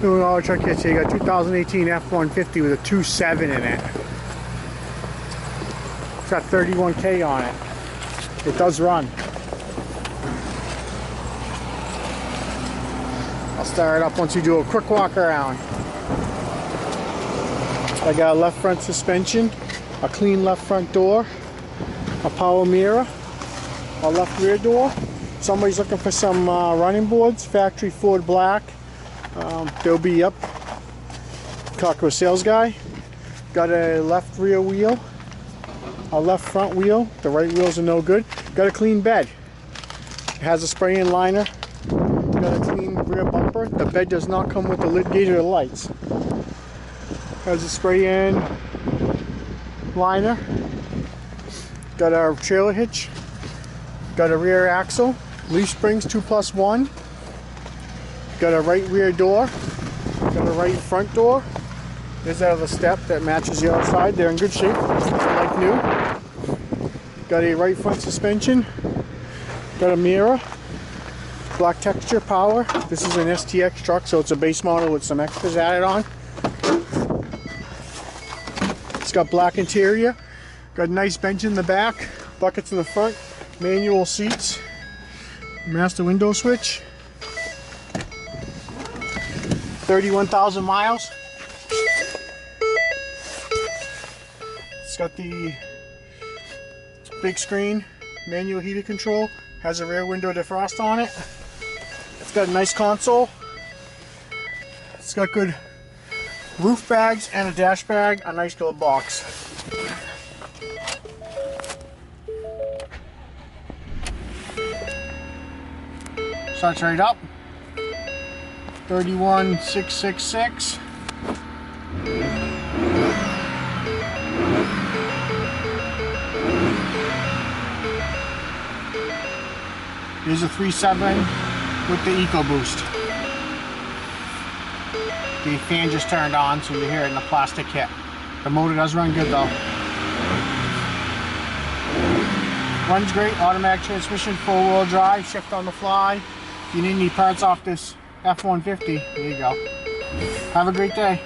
Doing all truck hits here. You got 2018 F-150 with a 2.7 in it. It's got 31K on it. It does run. I'll start it up once you do a quick walk around. I got a left front suspension, a clean left front door, a power mirror, a left rear door. Somebody's looking for some running boards, factory Ford black. They'll be up. Talk to a sales guy. Got a left rear wheel, a left front wheel. The right wheels are no good. Got a clean bed. It has a spray-in liner. Got a clean rear bumper. The bed does not come with the lid gauge or the lights. Has a spray-in liner. Got a trailer hitch. Got a rear axle. Leaf springs 2+1. Got a right rear door. Got a right front door. There's that other step that matches the other side. They're in good shape, like new. Got a right front suspension. Got a mirror. Black texture power. This is an STX truck, so it's a base model with some extras added on. It's got black interior. Got a nice bench in the back. Buckets in the front. Manual seats. Master window switch. 31,000 miles. It's got the big screen, manual heated control, has a rear window defrost on it. It's got a nice console. It's got good roof bags and a dash bag, a nice glove box. Starts right up. 31666. Here's a 3.7 with the EcoBoost. The fan just turned on, so you hear it in the plastic hit. The motor does run good though. Runs great, automatic transmission, 4-wheel drive, shift on the fly. If you need any parts off this F-150, there you go. Have a great day.